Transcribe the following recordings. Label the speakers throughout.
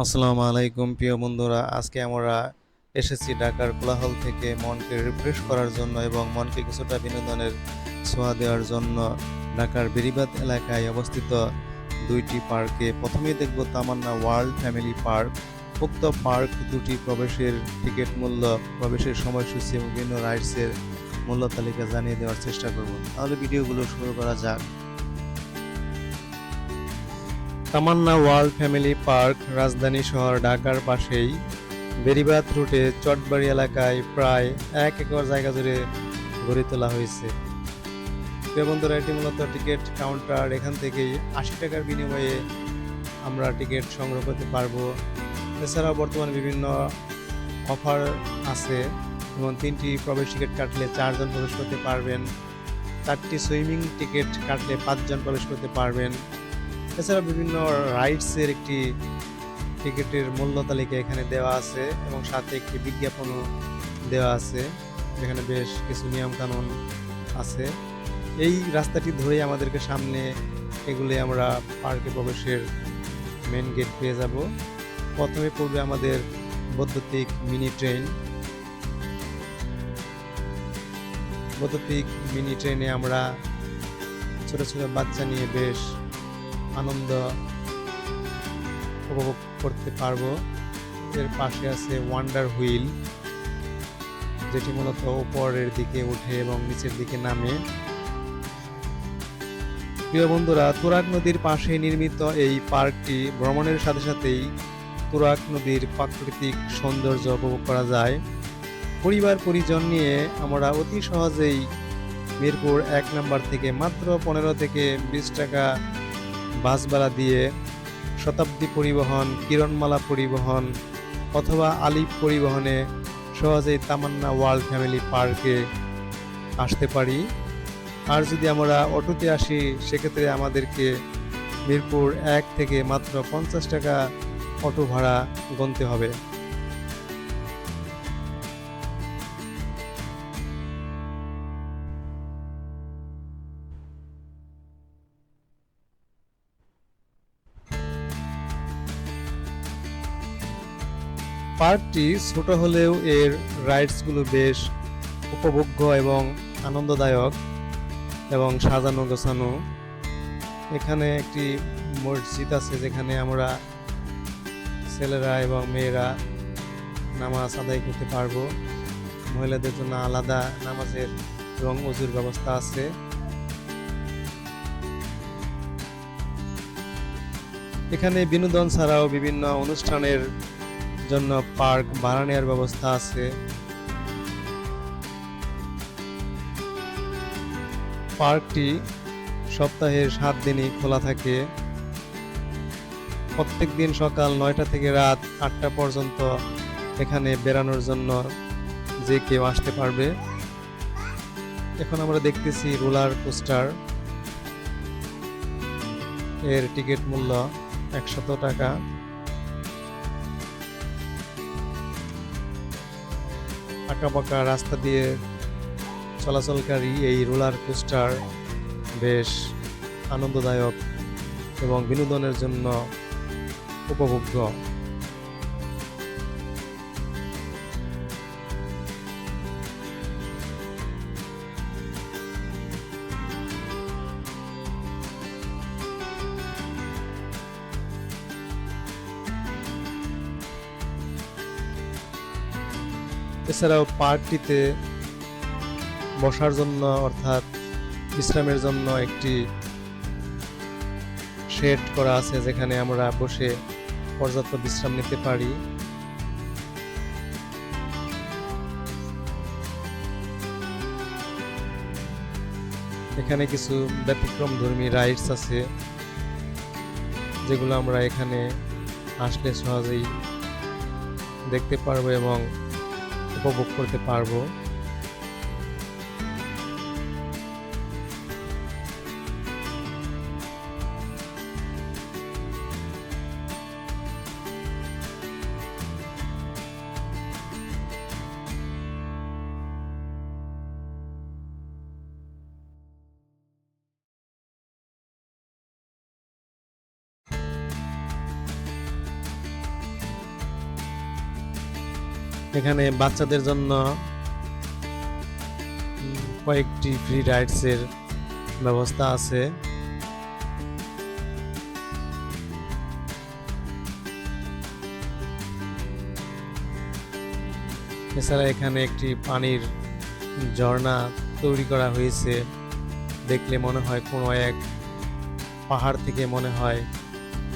Speaker 1: আসসালামু আলাইকুম প্রিয় বন্ধুরা, আজকে আমরা এসেছি ঢাকার কোলাহল থেকে মনকে রিফ্রেশ করার জন্য এবং মনকে কিছুটা বিনোদনের ছোঁয়া দেওয়ার জন্য ঢাকার বেড়িবাঁধ এলাকায় অবস্থিত দুইটি পার্কে। প্রথমেই দেখব তামান্না ওয়ার্ল্ড ফ্যামিলি পার্ক। উক্ত পার্ক দুটি প্রবেশের টিকিট মূল্য, প্রবেশের সময়সূচি এবং বিভিন্ন রাইডসের মূল্য তালিকা জানিয়ে দেওয়ার চেষ্টা করব। তাহলে ভিডিওগুলো শুরু করা যাক। তামান্না ওয়ার্ল্ড ফ্যামিলি পার্ক রাজধানী শহর ঢাকার পাশেই বেড়িবাঁধ রুটে চটবাড়ি এলাকায় প্রায় 1 একর জায়গা জুড়ে গড়ে তোলা হয়েছে। প্রিয় বন্ধুরা, এটি মূলত টিকিট কাউন্টার। এখান থেকেই 80 টাকার বিনিময়ে আমরা টিকিট সংগ্রহ করতে পারবো। এছাড়াও বর্তমানে বিভিন্ন অফার আছে, যেমন 3টি প্রবেশ টিকিট কাটলে 4 জন প্রবেশ করতে পারবেন, 4টি সুইমিং টিকিট কাটলে 5 জন প্রবেশ করতে পারবেন। এছাড়া বিভিন্ন রাইডসের একটি টিকিটের মূল্য তালিকা এখানে দেওয়া আছে এবং সাথে একটি বিজ্ঞাপনও দেওয়া আছে, যেখানে বেশ কিছু নিয়মকানুন আছে। এই রাস্তাটি ধরেই আমাদেরকে সামনে এগুলি আমরা পার্কে প্রবেশের মেন গেট পেয়ে যাব। প্রথমে পড়বে আমাদের বৈদ্যুতিক মিনি ট্রেন। বৈদ্যুতিক মিনি ট্রেনে আমরা ছোট ছোট বাচ্চা নিয়ে বেশ আনন্দ উপভোগ করতে পারবো। এর পাশে আছে ওয়ান্ডার হুইল, যেটি মূলত উপরের দিকে উঠে এবং নিচের দিকে নামে। প্রিয় বন্ধুরা, তুরাগ নদীর পাশে নির্মিত এই পার্কটি ভ্রমণের সাথে সাথেই তুরাগ নদীর প্রাকৃতিক সৌন্দর্য উপভোগ করা যায়। পরিবার পরিজন নিয়ে আমরা অতি সহজেই মিরপুর 1 নম্বর থেকে মাত্র 15 থেকে 20 টাকা বাস ভাড়া দিয়ে শতাব্দী পরিবহন, কিরণমালা পরিবহন অথবা আলিফ পরিবহনে সহজেই তামান্না ওয়ার্ল্ড ফ্যামিলি পার্কে আসতে পারি। আর যদি আমরা অটোতে আসি, সেক্ষেত্রে আমাদেরকে মিরপুর 1 থেকে মাত্র 50 টাকা অটো ভাড়া গুনতে হবে। পার্কটি ছোট হলেও এর রাইডসগুলো বেশ উপভোগ্য এবং আনন্দদায়ক এবং সাজানো গোছানো। এখানে একটি মসজিদ আছে, যেখানে আমরা ছেলেরা এবং মেয়েরা নামাজ আদায় করতে পারবো। মহিলাদের জন্য আলাদা নামাজের এবং ওযুর ব্যবস্থা আছে। এখানে বিনোদন ছাড়াও বিভিন্ন অনুষ্ঠানের জন্য পার্ক ভাড়া নেওয়ার ব্যবস্থা আছে। পার্কটি সপ্তাহের 7 দিনই খোলা থাকে। প্রত্যেক দিন সকাল 9টা থেকে রাত 8টা পর্যন্ত এখানে বেড়ানোর জন্য যে কেউ আসতে পারবে। এখন আমরা দেখতেছি রোলার কোস্টার। এর টিকিট মূল্য 100 টাকা। আঁকাবাঁকা রাস্তা দিয়ে চলাচলকারী এই রোলার কোস্টার বেশ আনন্দদায়ক এবং বিনোদনের জন্য উপভোগ্য। এছাড়াও পার্কটিতে বসার জন্য অর্থাৎ বিশ্রামের জন্য একটি শেড করা আছে, যেখানে আমরা বসে পর্যাপ্ত বিশ্রাম নিতে পারি। এখানে কিছু ব্যতিক্রমধর্মী রাইডস আছে, যেগুলো আমরা এখানে আসলে সহজেই দেখতে পারবো এবং উপভোগ করতে পারবো। এখানে বাচ্চাদের জন্য কয়েকটি ফ্রি রাইডসের ব্যবস্থা আছে। এছাড়া এখানে একটি পানির ঝর্ণা তৈরি করা হয়েছে। দেখলে মনে হয় কোনো এক পাহাড় থেকে মনে হয়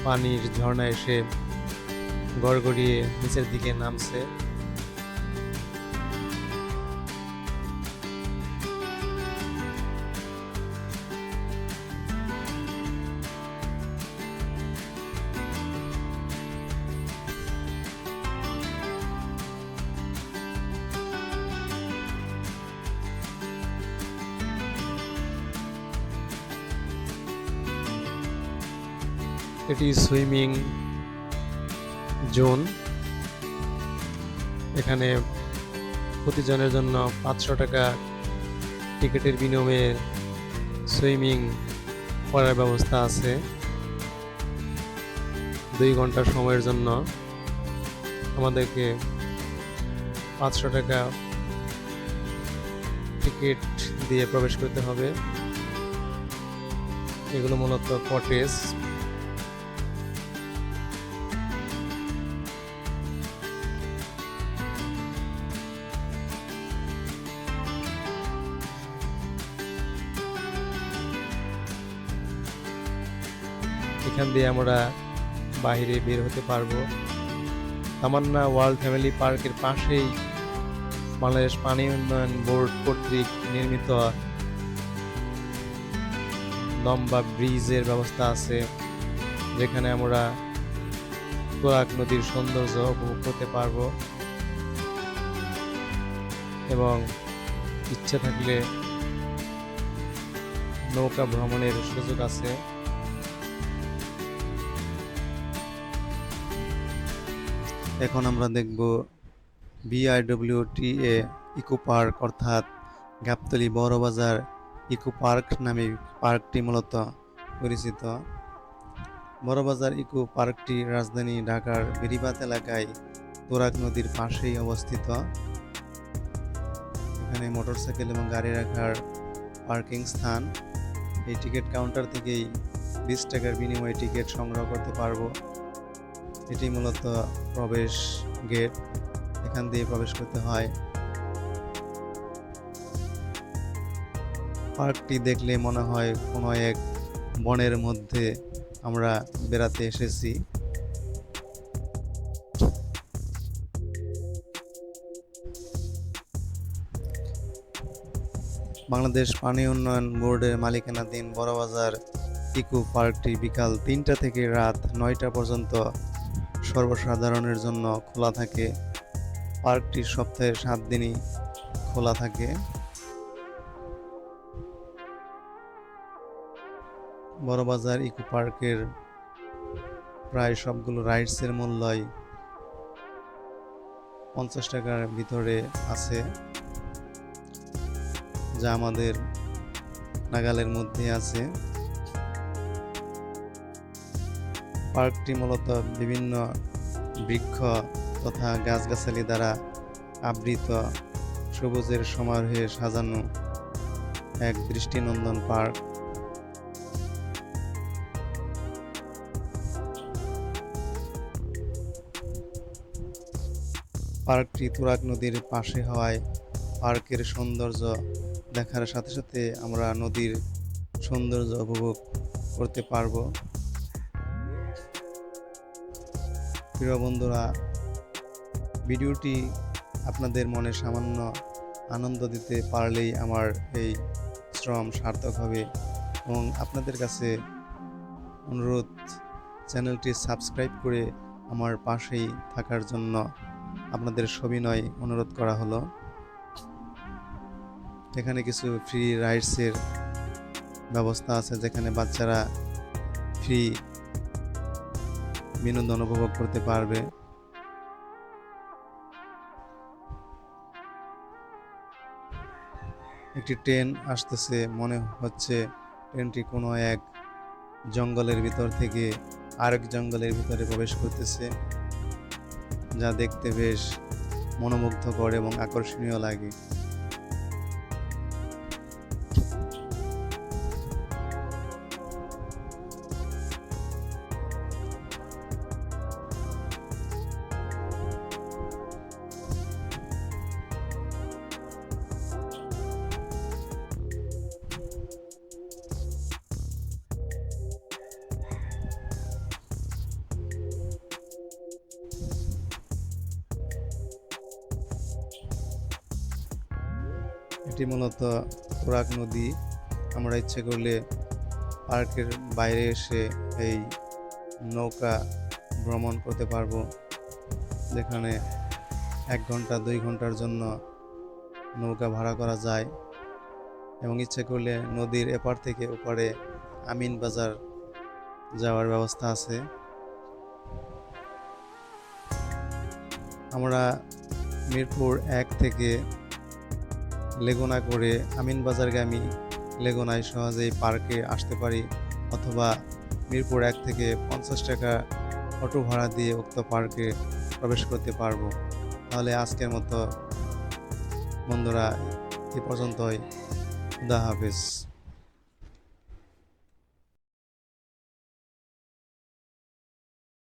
Speaker 1: পানির ঝর্ণা এসে গড়গড়িয়ে নিচের দিকে নামছে। এটি সুইমিং জোন। এখানে প্রতিজনের জন্য 500 টাকা টিকিটের বিনিময়ে সুইমিং করার ব্যবস্থা আছে। 2 ঘন্টা সময়ের জন্য আমাদেরকে 500 টাকা টিকিট দিয়ে প্রবেশ করতে হবে। এগুলো মূলত কটেজ। এখান দিয়ে আমরা বাইরে বের হতে পারবো। তামান্না ওয়ার্ল্ড ফ্যামিলি পার্কের পাশেই বাংলাদেশ পানি উন্নয়ন বোর্ড কর্তৃক নির্মিত লম্বা ব্রিজের ব্যবস্থা আছে, যেখানে আমরা তুরাগ নদীর সৌন্দর্য উপভোগ করতে পারবো এবং ইচ্ছে থাকলে নৌকা ভ্রমণের সুযোগ আছে। এখন আমরা দেখব BIWTA ইকো পার্ক, অর্থাৎ গাবতলী বড়বাজার ইকো পার্ক নামে পার্কটি মূলত পরিচিত। বড়বাজার ইকো পার্কটি রাজধানী ঢাকার বেড়িবাঁধ এলাকায় তুরাগ নদীর পাশেই অবস্থিত। এখানে মোটরসাইকেল এবং গাড়ি রাখার পার্কিং স্থান। এই টিকিট কাউন্টার থেকেই 20 টাকার বিনিময়ে টিকিট সংগ্রহ করতে পারবো। এটি মূলত প্রবেশ গেট, এখান দিয়ে প্রবেশ করতে হয়। পার্কটি দেখলে মনে হয় কোনো এক বনের মধ্যে আমরা বেড়াতে এসেছি। বাংলাদেশ পানি উন্নয়ন বোর্ডের মালিকানাধীন বড়বাজার ইকো পার্কটি বিকাল 3টা থেকে রাত 9টা পর্যন্ত সর্বসাধারণের জন্য খোলা থাকে। পার্কটি সপ্তাহে 7 দিনই খোলা থাকে। বড়বাজার ইকো পার্কের প্রায় সবগুলো রাইডসের মূল্যই 50 টাকার ভিতরে আছে, যা আমাদের নাগালের মধ্যে আছে। পার্কটি মূলত বিভিন্ন বৃক্ষ তথা গাছগাছালি দ্বারা আবৃত সবুজের সমারোহে সাজানো এক দৃষ্টিনন্দন পার্ক। পার্কটি তুরাগ নদীর পাশে হওয়ায় পার্কের সৌন্দর্য দেখার সাথে সাথে আমরা নদীর সৌন্দর্য উপভোগ করতে পারবো। প্রিয় বন্ধুরা, ভিডিওটি আপনাদের মনে সামান্য আনন্দ দিতে পারলেই আমার এই শ্রম সার্থক হবে এবং আপনাদের কাছে অনুরোধ, চ্যানেলটি সাবস্ক্রাইব করে আমার পাশেই থাকার জন্য আপনাদের সবিনয় অনুরোধ করা হলো। এখানে কিছু ফ্রি রাইডসের ব্যবস্থা আছে, যেখানে বাচ্চারা ফ্রি বিনোদন উপভোগ করতে পারবে। একটি ট্রেন আসতেছে, মনে হচ্ছে ট্রেনটি কোনো এক জঙ্গলের ভিতর থেকে আরেক জঙ্গলের ভিতরে প্রবেশ করতেছে, যা দেখতে বেশ মনোমুগ্ধকর এবং আকর্ষণীয় লাগে। এটি মূলত তুরাগ নদী। আমরা ইচ্ছে করলে পার্কের বাইরে এসে এই নৌকা ভ্রমণ করতে পারবো, যেখানে 1 ঘন্টা 2 ঘন্টার জন্য নৌকা ভাড়া করা যায় এবং ইচ্ছে করলে নদীর এপার থেকে ওপারে আমিন বাজার যাওয়ার ব্যবস্থা আছে। আমরা মিরপুর 1 থেকে লেগুনা করে আমিনবাজারগামী লেগুনায় সহজেই পার্কে আসতে পারি, অথবা মিরপুর 1 থেকে 50 টাকা অটো ভাড়া দিয়ে উক্ত পার্কে প্রবেশ করতে পারবো। তাহলে আজকের মতো বন্ধুরা এ পর্যন্তই। খুদা হাফেজ।